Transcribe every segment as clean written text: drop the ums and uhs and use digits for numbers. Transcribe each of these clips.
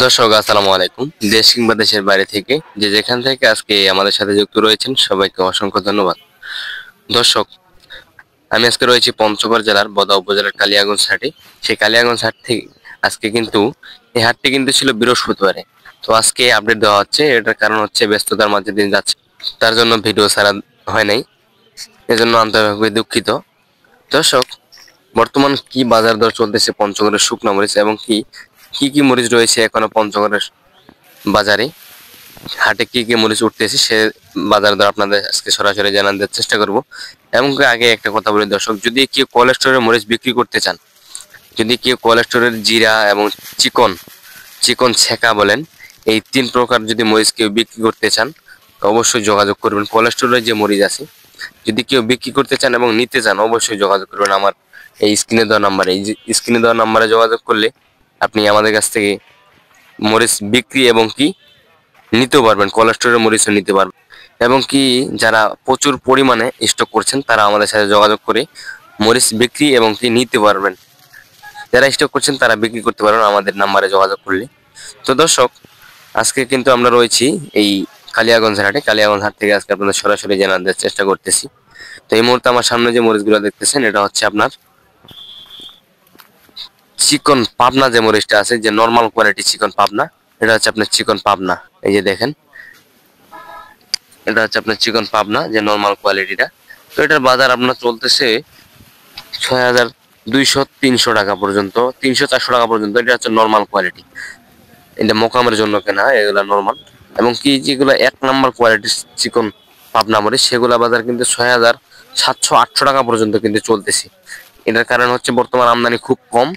দর্শক আসসালামু আলাইকুম। দেশ কিংবা দেশের বাইরে থেকে যে যেখান থেকে আজকে আমাদের সাথে যুক্ত রয়েছেন সবাইকে অসংখ্য ধন্যবাদ। দর্শক, আমি আজকে রয়েছি পঞ্চগড় জেলার বদা উপজেলার কালিয়াগঞ্জ হাটে। সেই কালিয়াগঞ্জ হাট থেকে আজকে কিন্তু এই হাটটি কিন্তু ছিল বৃহস্পতিবারে। তো আজকে আপডেট দেওয়া হচ্ছে, এটার কারণ হচ্ছে ব্যস্ততার মাঝে দিন যাচ্ছে, তার জন্য ভিডিও ছাড়া হয় নাই, এজন্য আন্তরিকভাবে দুঃখিত। দর্শক, বর্তমান কি বাজার দর চলতেছে পঞ্চগড়ের শুকনা মরিচ এবং কি কি কি মরিচ রয়েছে এখনো পঞ্চগড়ের বাজারে, হাটে কি কি মরিচ উঠতেছে সে বাজার দর আপনাদের আজকে সরাসরি জানার চেষ্টা করব। এবং আগে একটা কথা বলি দর্শক, যদি কেউ কোল্ড স্টোরের মরিচ বিক্রি করতে চান, যদি কেউ কোল্ড স্টোরের জিরা এবং চিকন চিকন ছেঁকা বলেন, এই তিন প্রকার যদি মরিচ কেউ বিক্রি করতে চান তো অবশ্যই যোগাযোগ করবেন। কোল্ড স্টোরের যে মরিচ আছে যদি কেউ বিক্রি করতে চান এবং নিতে চান অবশ্যই যোগাযোগ করবেন আমার এই স্ক্রিনে দেওয়া নাম্বারে। এই স্ক্রিনে দেওয়া নাম্বারে যোগাযোগ করলে আপনি আমাদের কাছ থেকে মরিচ বিক্রি এবং কি নিতেও পারবেন, কোল্ড স্টোরের মরিচও নিতে পারবেন। এবং কি যারা প্রচুর পরিমাণে স্টক করছেন তারা আমাদের সাথে যোগাযোগ করে মরিচ বিক্রি এবং কি নিতে পারবেন। যারা স্টক করছেন তারা বিক্রি করতে পারবেন আমাদের নাম্বারে যোগাযোগ করলে। তো দর্শক, আজকে কিন্তু আমরা রয়েছি এই কালিয়াগঞ্জ হাটে। কালিয়াগঞ্জ হাট থেকে আজকে আপনাদের সরাসরি জানার চেষ্টা করতেছি। তো এই মুহূর্তে আমার সামনে যে মরিচগুলো দেখতেছেন এটা হচ্ছে আপনার চিকন পাবনা। যে মরিচটা আছে, যে নর্মাল কোয়ালিটি চিকন পাবনা, এটা হচ্ছে আপনার চিকন পাবনা। এই যে দেখেন, এটা হচ্ছে আপনার চিকন পাবনা যে নর্মাল কোয়ালিটিটা। তো এটার বাজার আপনার চলতেছে 6200-300 টাকা পর্যন্ত, 300-400 টাকা পর্যন্ত। এটা হচ্ছে নর্মাল কোয়ালিটি, এটা মোকামের জন্য কেনা, এগুলা নর্মাল। এবং কি যেগুলো 1 নম্বর কোয়ালিটির চিকন পাবনা মরিচ সেগুলা বাজার কিন্তু 6700-800 টাকা পর্যন্ত কিন্তু চলতেছে। এটার কারণ হচ্ছে বর্তমান আমদানি খুব কম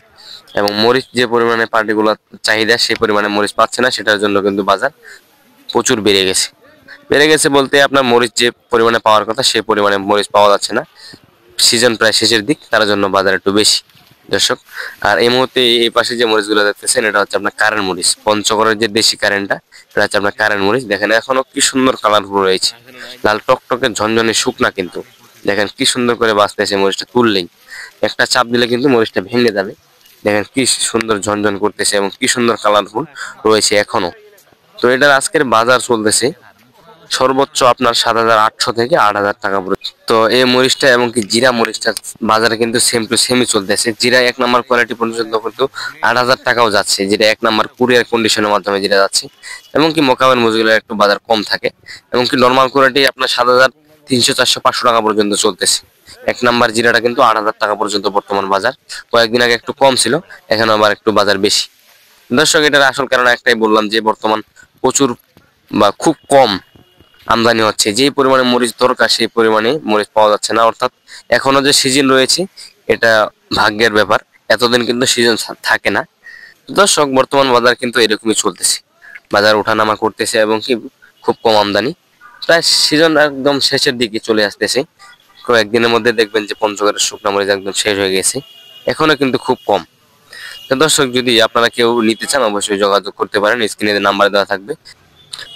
এবং মরিচ যে পরিমাণে পার্টিকুলার চাহিদা সেই পরিমাণে মরিচ পাচ্ছে না, সেটার জন্য কিন্তু বাজার প্রচুর বেড়ে গেছে। বেড়ে গেছে বলতে আপনার মরিচ যে পরিমাণে পাওয়ার কথা সেই পরিমাণে মরিচ পাওয়া যাচ্ছে না। সিজন প্রায় শেষের দিক, তার জন্য বাজার একটু বেশি দর্শক। আর এই মুহূর্তে এই পাশে যে মরিচগুলো দেখতেছেন এটা হচ্ছে আপনার কারেন্ট মরিচ, পঞ্চগড়ের যে দেশি কারেন্টটা, এটা হচ্ছে আপনার কারেন্ট মরিচ। দেখেন এখনো কি সুন্দর কালারফুল রয়েছে, লাল টকটকে ঝনঝনে শুকনা, কিন্তু দেখেন কি সুন্দর করে বাঁচতেছে। মরিচটা তুললেই একটা চাপ দিলে কিন্তু মরিচটা ভেঙে যাবে। দেখেন কি সুন্দর ঝনঝন করতেছে এবং কি সুন্দর কালারফুল রয়েছে এখনো। তো এটার আজকের বাজার চলতেছে সর্বোচ্চ আপনার 7800 থেকে 8000 টাকা পর্যন্ত। তো এই মরিচটা এবং কি জিরা মরিচটা বাজারে কিন্তু সেম টু সেমই চলতেছে। জিরা 1 নম্বর কোয়ালিটি পর্যন্ত কিন্তু 8000 টাকাও যাচ্ছে, যেটা 1 নম্বর কুরিয়ার কন্ডিশনের মাধ্যমে যেটা যাচ্ছে। এবং কি মোকামের মরিচগুলো একটু বাজার কম থাকে। এবং কি নর্মাল কোয়ালিটি আপনার 7300, 400, 500 টাকা পর্যন্ত চলতেছে। 1 নম্বর জিরাটা কিন্তু 8000 টাকা পর্যন্ত বর্তমান বাজার। কয়েকদিন আগে একটু কম ছিল, এখন আবার একটু বাজার বেশি। দর্শক, এটার আসল কারণ একটাই বললাম, যে বর্তমান প্রচুর বা খুব কম আমদানি হচ্ছে। যেই পরিমাণে মরিচ দরকার সেই পরিমাণে মরিচ পাওয়া যাচ্ছে না। অর্থাৎ এখনো যে সিজন রয়েছে এটা ভাগ্যের ব্যাপার, এতদিন কিন্তু সিজন থাকে না। দর্শক, বর্তমান বাজার কিন্তু এরকমই চলতেছে, বাজার ওঠানামা করতেছে এবং কি খুব কম আমদানি। প্রায় সিজন একদম শেষের দিকে চলে আসতেছে। কয়েকদিনের মধ্যে দেখবেন যে পঞ্চগড়ের শুকনা মরিচ একদম শেষ হয়ে গেছে, এখনো কিন্তু খুব কম। তো দর্শক, যদি আপনারা কেউ নিতে চান অবশ্যই যোগাযোগ করতে পারেন, স্ক্রিনে নাম্বার দেওয়া থাকবে।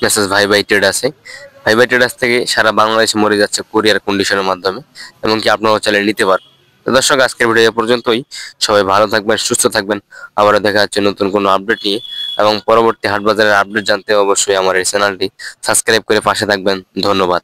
মেসেজ ভাই ভাই ট্রেড আছে, ভাই ভাই ট্রেডার্স থেকে সারা বাংলাদেশে মরে যাচ্ছে কুরিয়ার কন্ডিশনের মাধ্যমে, এমনকি আপনারাও চাইলে নিতে পারেন। তো দর্শক, আজকের ভিডিও এ পর্যন্তই। সবাই ভালো থাকবেন, সুস্থ থাকবেন। আবারও দেখা হচ্ছে নতুন কোনো আপডেট নিয়ে। এবং পরবর্তী হাট বাজারের আপডেট জানতে অবশ্যই আমার এই চ্যানেলটি সাবস্ক্রাইব করে পাশে থাকবেন। ধন্যবাদ।